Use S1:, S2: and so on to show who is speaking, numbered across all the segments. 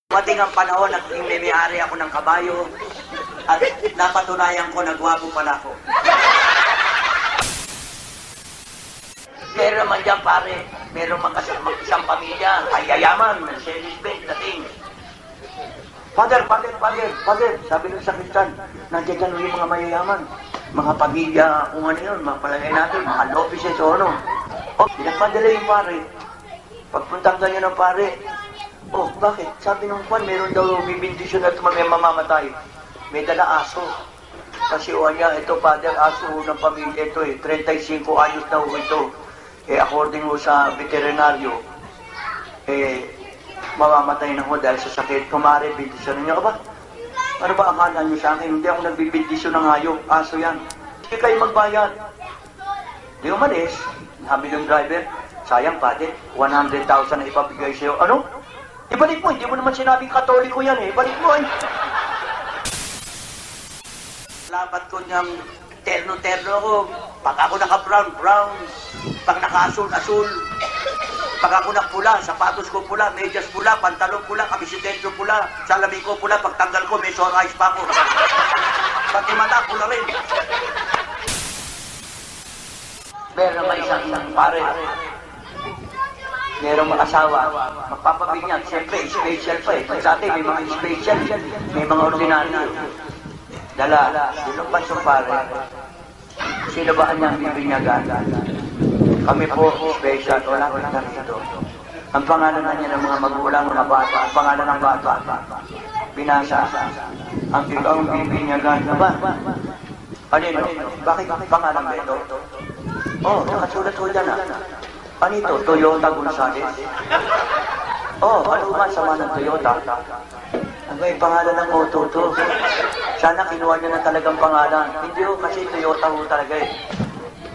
S1: Dumating ang panahon na may-ari ako ng kabayo at napatunayan ko na gwapo pala ako. Meron naman dyan pare, meron isang pamilya, ay yayaman, Mercedes-Benz, dating. Father, sabi nung sakritan, nandiyan dyan yung mga mayayaman, mga pamilya, kung ano yun, mapalagay natin, mga Lopez's o ano. O, pinagpadala yung pare. Pagpuntang ganyan ng pare, oh, bakit? Sabi nung Juan, meron daw bibindisyon at may mamamatay. May dala aso. Kasi o niya, ito, father, aso ng pamilya ito eh. 35 anyos na ito. According sa veterinaryo, mamamatay na ho dahil sa sakit. Kumari, bindisyon niyo. Aba, ano ba akala niyo sa akin? Hindi ako nagbibindisyon ng hayop. Aso yan. Hindi kayo magbayad. Di umalis. Sabi ng driver, sayang, father, 100,000 na ipabigay sa'yo. Ano? Ibalik mo, hindi mo naman sinabing katoliko yan eh. Ibalik mo eh. Labat ko niyang terno-terno ako. Pag ako naka-brown, pag naka-asul-asul, pag ako nakapula, sapatos ko pula, medyas pula, pantalon pula, kamisitensyo pula, salamin ko pula, pag tanggal ko, may sore eyes pa ako. Pati mata, pula rin. Meron may isang pare. Merong asawa, magpapabinyan, siyempre, special pa eh. Pag sa atin, may mga special, may mga ordinaryo. Dala, lumabas yung pare. Sino ba ang bibinyagan? Kami po, special, wala ko lang dito. Ang pangalan na niya ng mga magulang, mga bata, ang pangalan ng bata, binasa. Ang ikaw ang bibinyagan. Ba? Ano? Bakit pangalan ba ito? Oh, nakasulat ko dyan ah. Ano ito? Toyota Gonzales? Oh, ano ba sama ng Toyota? Ang may pangalan ng auto to. Sana kinuha niya na talagang pangalan. Hindi ho, kasi Toyota ho talaga eh.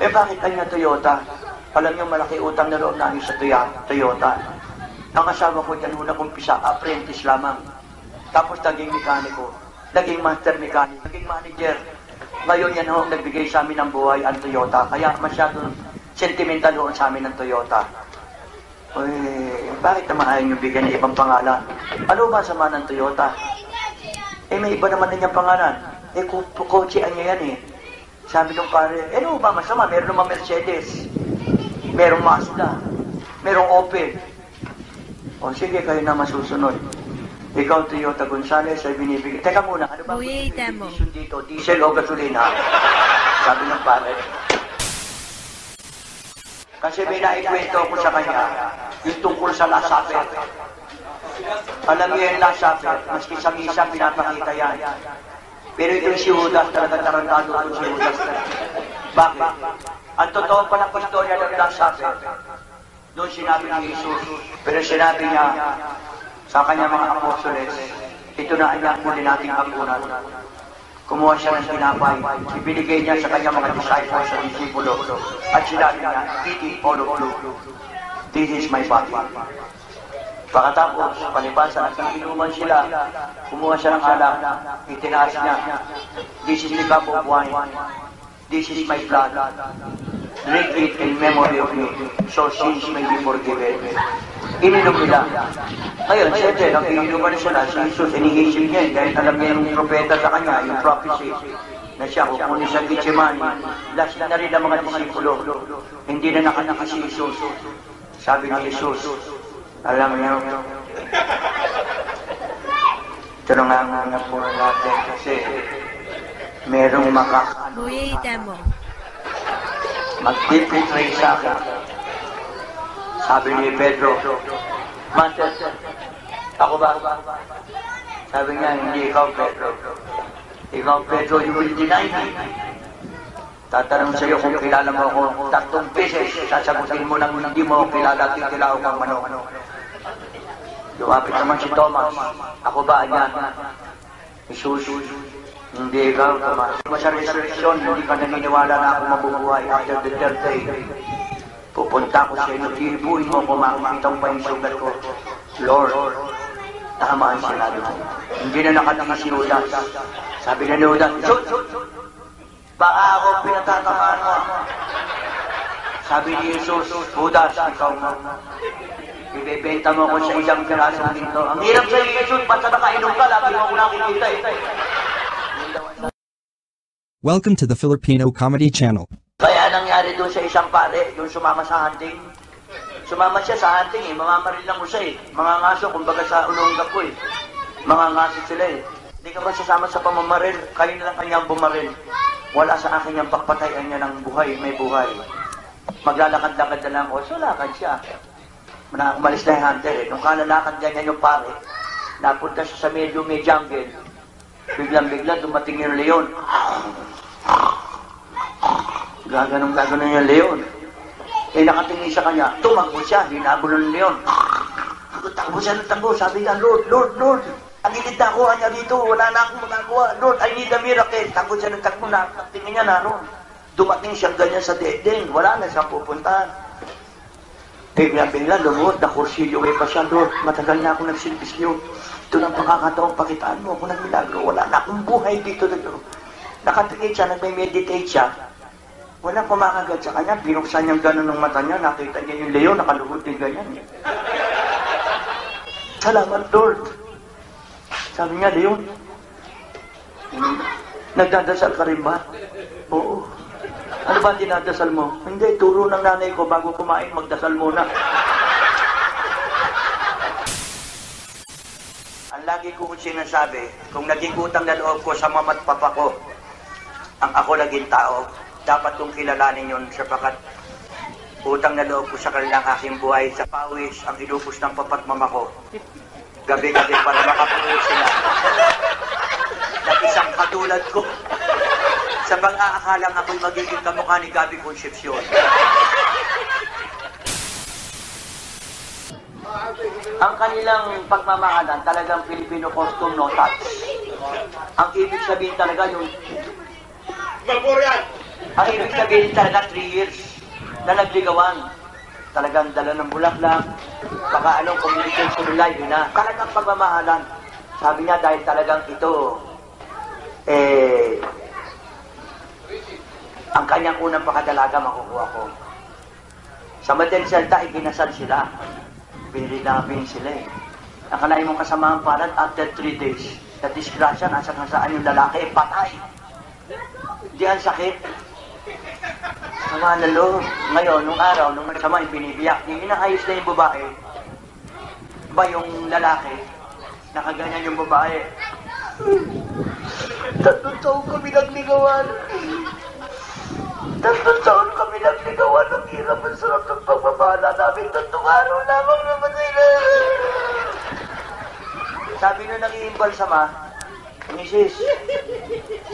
S1: Eh bakit kanya Toyota? Alam niyo, malaki utang na loob namin sa Toyota. Ang asawa ko dyan ho nakumpisa, apprentice lamang. Tapos naging mekaniko, naging master mechanic, naging manager. Ngayon yan ho, nagbigay sa amin ng buhay ang Toyota. Kaya masyadong sentimental ho sa amin ng Toyota. Uy, bakit naman ayaw nyo bigyan ng ibang pangalan? Ano ba sama ng Toyota? Eh, may iba naman din yung pangalan. Eh, kotsean niya yan eh. Sabi nung pare, ano ba masama? Meron naman Mercedes. Merong Mazda. Merong Opel. O sige, kayo na masusunod. Ikaw, Toyota Gonzales, ay binibigay. Teka muna, ano ba?
S2: Uy, demo.
S1: Dito, diesel o gasolina? Sabi ng pare. Kasi may naikwento ko sa kanya, yung tungkol sa Last Supper. Alam niyo yung Last Supper, maski sa misa, pinapakita yan. Pero itong si Judas, talagang tarantado ko si Judas. Bakit? Ang totoo palang istorya ng Last Supper, doon sinabi ni Jesus, pero sinabi niya sa kanya mga apostoles, ito na ang muli nating hapunan. Kumuha siya ng tinapay, ibinigay niya sa kanyang mga disciples sa disipulo, at sinabi niya, eat all of you. This is my body. Pagkatapos, palipasan at inuman sila, kumuha siya ng alak, itinaas niya, this is the cup of wine, this is my blood. Drink it in memory of me, so sins may be forgiven. Ininom nila. Ngayon, siyempre, nang ininuman siya na, si Jesus, inihisip niya, dahil alam niya yung propeta sa kanya, yung prophecy, na siya kukunin sa Gethsemane. Last na rin ang mga disipulo. Hindi na nakanaka si Jesus. Sabi ni Jesus, alam niyo, ito na nga ang napura natin kasi merong
S2: Uy, demo.
S1: mag-betray sa akin. Sabi ni Pedro, Master, ako ba? Sabi niya, hindi ikaw, Pedro. Ikaw, Pedro, you will deny me. Tatanong sa'yo kung kilala mo ako 3 beses, sasagutin mo nang hindi mo kilala at kilala kang manok. Lumapit naman si Thomas. Ako ba, yan? Jesus, hindi ikaw, Thomas. Sa resurrection, hindi ka naniniwala na ako mabubuhay after the third day. Pupunta ko sa inyo, tilibuin mo kung makikita pa yung sugat ko. Lord, tama ang sinabi mo. Hindi na nakatingin si Judas. Sabi na ni Judas, baka ako pinatatamaan mo. Sabi ni Jesus, Judas, ikaw mo. ibebenta mo ko sa isang pirasong ginto. Ang hirap sa iisod, basta nakainom ka, lagi mo ako nakikita eh.
S3: Welcome to the Filipino Comedy Channel.
S1: Kaya nangyari doon sa isang pare, yung sumama sa hunting. Sumama siya sa hunting eh, mamamaril lang ko siya eh. Mga ngaso, kumbaga sa ulongga ko eh. Mga ngaso sila eh. Hindi ka ba sasama sa pamamaril? Kayo na lang kanyang bumaril. Wala sa akin yung pagpatayan niya ng buhay, may buhay. Maglalakad-lakad na lang ako, so lakad siya. Umalis na yung hunter eh. Nung kalalakad ganyan yung pare, napunta siya sa medyo may jungle. Biglang-bigla dumating yung leon. Gaganon yung leon. Eh nakatingin sa kanya, tumakbo siya, hinabol ng leon. Takbo siya ng takbo, sabi niya, Lord, agilid na ako, anya dito, wala na akong magagawa. Lord, I need a miracle. Takbo siya ng takbo, nakatingin niya naroon. Dumating siya ganyan sa dead-end, wala na siyang pupuntahan. Bigla-bigla, lumuot, nakursilyo pa siya, Lord, matagal na ako nagsilbis niyo. Ito lang pagkakataong pakitaan mo ako ng milagro. Wala na akong buhay dito. Nakatingin siya, nagme-meditate siya. Wala pumakagat sa kanya. Binuksan niyang gano'n ng mata niya. Nakita niya yung leon, nakaluhod din ganyan. Salamat, Lord. Sabi niya, leon, nagdadasal ka rin ba? Oo. Ano ba dinadasal mo? Hindi, turo ng nanay ko bago kumain, magdasal muna. Ang lagi ko sinasabi, kung naging utang na loob ko sa mama't papa ko, ang ako naging tao, dapat kong kilalanin yun sapagat utang na loob ko sa kanilang aking buhay sa pawis ang inubos ng papa't mama ko. Gabi-gabi para makapuno sila. Na isang katulad ko. Sa pag-aakalang ako'y magiging kamukha ni Gabby Concepcion. Ang kanilang pagmamahalan talagang Filipino custom no touch. Ang ibig sabihin talaga yung... Ang ibig sabihin talaga 3 years na nagligawan. Talagang dala ng bulaklak. Baka anong communication nila, yun na. Talagang pagmamahalan. Sabi niya dahil talagang ito, ang kanyang unang pakadalaga makukuha ko. Sa madaling salita, ikinasal sila. Pinilabing sila eh. Nakalain mong kasamaang palad after 3 days. Sa disgrasya, nasa saan yung lalaki, patay. Di ang sakit. Sama na loob. Ngayon, nung araw, nung masama yung binibiyak, yung inaayos na yung babae, ba yung lalaki, nakaganyan yung babae. 3 taon kami nagligawan. 3 taon kami nagligawan. Ang hirap ang sarap ng pagbabahala namin. 3 araw lamang naman sila. Sabi nung nag-iimbal sama, Mrs.,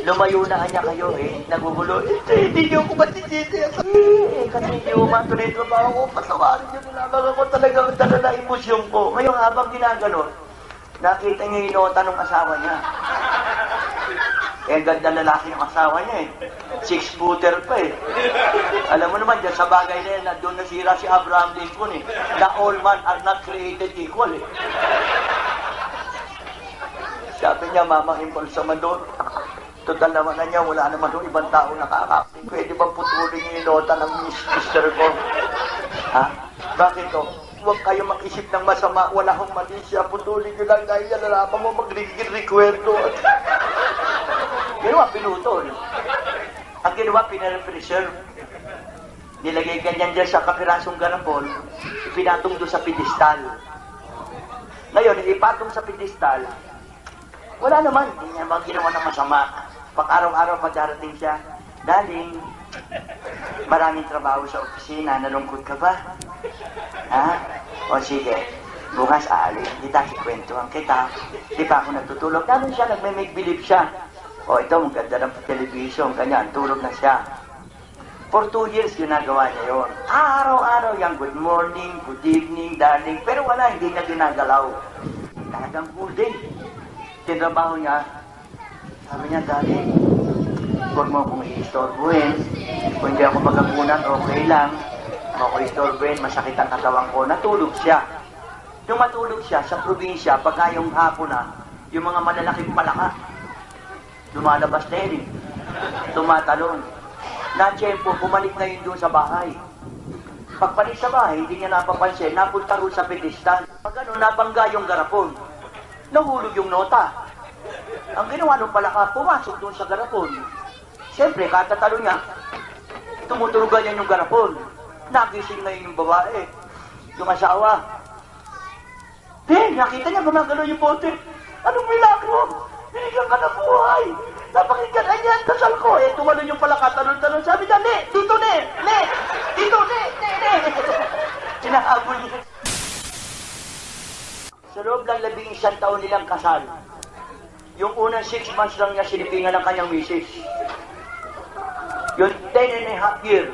S1: lumayo na niya kayo eh. Nagugulo. Hindi niyo ako matititi. Kasi hindi ko matuloy trabaho ko. Patawarin niyo nilamang ako talagang dala na emosyon ko. Ngayon habang ginaganon, nakita niya yung nota ng asawa niya. Eh, ganda lalaki ng asawa niya eh. 6-footer pa eh. Alam mo naman, dyan sa bagay na yan, doon nasira si Abraham Lincoln eh. Na all man are not created equal eh. Sabi niya, Mama Impulsamador, total naman na niya, wala naman doon ibang tao nakakapin. Pwede bang putulin niyo yung nota ng mister ko? Ha? Bakit to? Huwag kayo mag-isip ng masama, wala akong mali siya. Putulin niyo lang dahil yan, nalaman mo mag-rekwento. Ginawa, pinutol. Ang ginawa, pinare-preserve. Nilagay ganyan dyan sa kapirasong garapon, ipinatong doon sa pedestal. Ngayon, ipatong sa pedestal, wala naman, hindi niya ginawa ng masama. Pag araw-araw pagdarating siya, Darling, maraming trabaho sa opisina, nalungkot ka ba? Ha? O sige, bukas aalis, kita kikwentuhan kita. Di pa ako natutulog. Ganun siya, nagme-make believe siya. O ito, maganda ng television, ganyan, tulog na siya. For 2 years, ginagawa niya yun. Araw-araw yan, good morning, good evening, darling. Pero wala, hindi niya ginagalaw. Talagang cool day. Tinrabaho niya, sabi niya, darling, huwag mo akong i-istorbuhin. Kung hindi ako magagunan, okay lang. Kung ako i-istorbuhin, masakit ang katawan ko. Natulog siya. Yung matulog siya sa probinsya, pagka yung hapon na, yung mga malalaking palaka, lumalabas na yun eh. Tumatalon. Na-tiyempo, bumalik na yun doon sa bahay. Pagpalis sa bahay, hindi niya napapansin, napunta rin sa pedestal. Pag ano, nabangga yung garapon. Nahulog yung nota. Ang ginawa nung palaka, pumasok doon sa garapon. Siyempre, katatalo niya, tumutulugan niya yung garapon. Nagising ngayon yung babae, yung asawa. Nakita niya gumagalaw yung bote. Anong milagro? Binigyan ka ng buhay. Napakinggan na niya, dasal ko. Tumalon yung palaka, talon-talon. Sabi niya, dito, dito, Sinahabol niya. Sa loob ng 11 taon nilang kasal, yung unang 6 months lang niya sinipingan ng kanyang misis. Yung 10.5 year,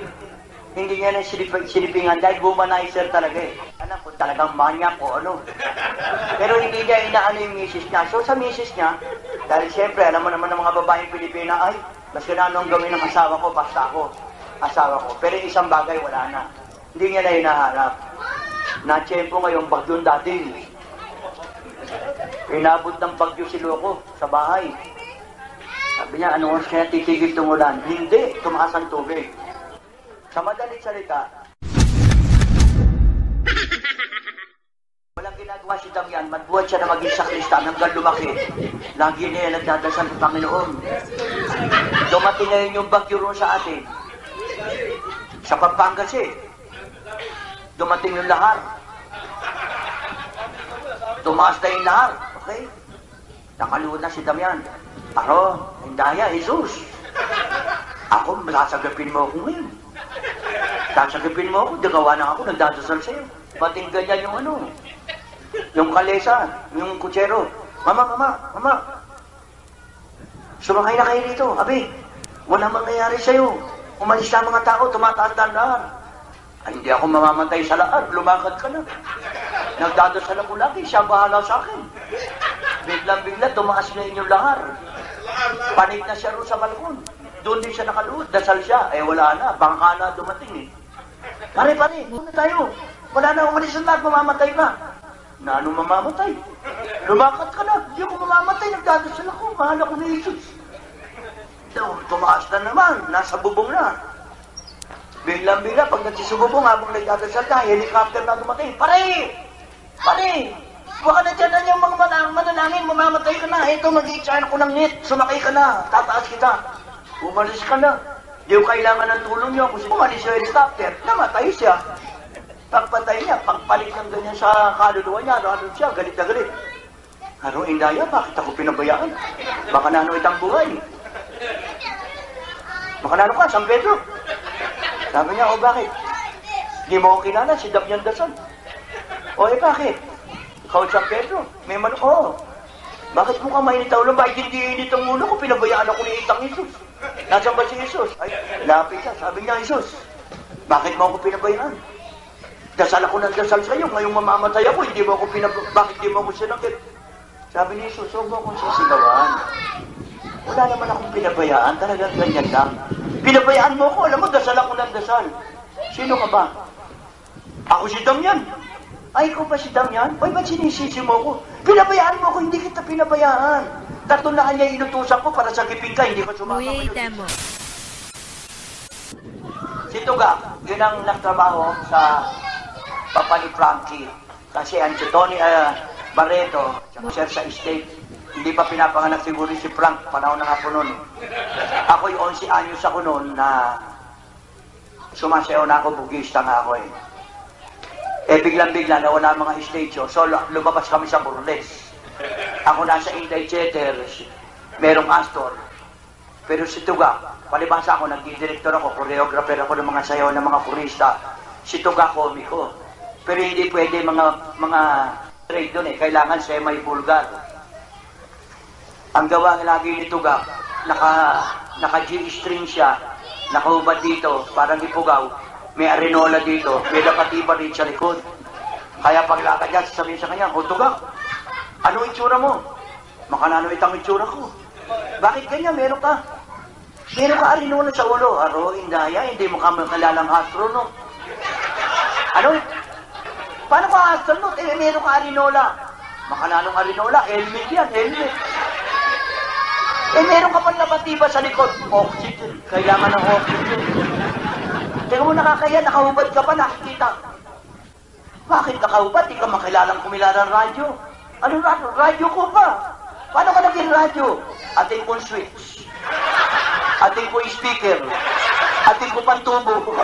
S1: hindi niya na sinipingan dahil womanizer talaga eh. Alam ko talagang manyak o ano. Pero hindi niya inaano yung misis niya. So sa misis niya, dahil siyempre alam mo naman ng mga babaeng Pilipina, ay, mas ganano ang gawin ng asawa ko, basta ako, asawa ko. Pero isang bagay wala na. Hindi niya na hinaharap. Na-tiyempo ngayon, bagyong dating. Inabot ng bagyo si Loco sa bahay. Sabi niya, anong oras kaya titigil tumulan? Hindi, tumaas ang tubig. Sa madaling salita, walang ginagawa si Damian, magbuhat siya na maging sakristan hanggang lumaki. Lagi niya nagdadasal ng Panginoon. Dumating ngayon yung bagyo roon sa atin. Sa Pampangas dumating yung lahar. Tumaas na yung lahar. Okay? Nakaluhod na si Damian. Pero, hindaya, Jesus. Ako, sasagapin mo ako ngayon. Sasagapin mo ako, dagawa na ako, nagdadasal sa'yo. Bating ganyan yung ano, yung kalesa, yung kutsero. Mama, sumakay na kayo dito. Abi, wala mangyayari sa'yo. Umalis na mga tao, tumataas na ang lahar. Ay, hindi ako mamamatay sa lahar, lumakad ka na. Nagdadasal ako lagi, siya bahala sa akin. Biglang-bigla, tumaas na inyong lahar. Panig na siya roon sa balkon. Doon din siya nakaluhod, dasal siya. Wala na, bangka na dumating Pare, muna tayo. Wala na, umalis na lahat, mamamatay ka. Na ano mamamatay? Lumakad ka na, hindi ako mamamatay, nagdadasal ako, mahal ako ni Jesus. Tumaas na naman, nasa bubong na. Biglang-bigla, pag nagsisububong, habang nagdadasal ka, helicopter na dumating. Pare! Baka na dyan na yung mga manalangin, mamamatay ka na. Ito, mag-i-charge ako ng net, sumakay ka na, tataas kita. Umalis ka na. Di ko kailangan ng tulong niyo. Kung umalis yung helicopter, namatay siya. Pagpatay niya, pagpalit ng ganyan sa kaluluwa niya, ano siya, galit na galit. Ano, Indaya, bakit ako pinabayaan? Baka nano itang buhay. Baka nano ka, San Pedro. Sabi niya, bakit? Di mo ko kilala, si Damian Dasal. Bakit? Ikaw, San Pedro, may bakit mo ka mainit ang ulo? Bakit hindi init ang ulo ko? Pinabayaan ako ni Itang Jesus. Nasaan ba si Jesus? Ay, lapit siya. Sabi niya, Jesus, bakit mo ako pinabayaan? Dasal ako ng dasal sa'yo. Ngayong mamamatay ako, bakit di mo ako sinakit? Sabi ni Jesus, huwag mo akong sisigawan. Wala naman akong pinabayaan. Talagang ganyan lang. Pinabayaan mo ako. Alam mo, dasal ako ng dasal. Sino ka ba? Ako si Damian. Ay, ikaw ba si Damian? Ay, ba't sinisisi mo ako? Pinabayaan mo ako, hindi kita pinabayaan. Tatunaan niya inutusan ko para sagipin ka, hindi ko
S2: Luye Demo.
S1: Si Tuga, yun ang nagtrabaho sa papa ni Frankie. Kasi ang Tony Barreto, sir sa estate, hindi pa pinapanganak siguro si Frank, panahon na nga po noon. Ako'y 11 anyos ako noon na sumasayaw na ako, bugista nga ako biglang-bigla nawala ang mga stage show. So, lumabas kami sa burles. Ako nasa Inday Theater, merong Astor. Pero si Tuga, palibasa ako, nagdi-director ako, choreographer ako ng mga sayaw ng mga kurista. Si Tuga, komiko. Pero hindi pwede mga trade doon kailangan semi-vulgar. Ang gawa lagi ni Tuga, naka-G-string siya, nakahubad dito, parang ipugaw. May arenola dito, may nakatiba rin sa likod. Kaya paglakad niya, sasabihin sa kanya, Tuga, ano itsura mo? Makanano itang itsura ko. Bakit ganyan? Meron ka arenola sa ulo. Indaya, hindi mo ka makalalang astronaut. Ano? Paano ka astronaut? Meron ka arenola. Makananong arenola? Helmet yan, helmet. Meron ka pang nakatiba sa likod. Oxygen. Kailangan ng oxygen. Teka mo, nakakaya, nakahubad ka pa, nakikita. Bakit nakahubad? Di ka makilalang kumilala ng radyo. Anong radyo? Radyo ko pa. Paano ka naging radyo? Ating kong switch. Ating ko speaker. Ating ko pantubo.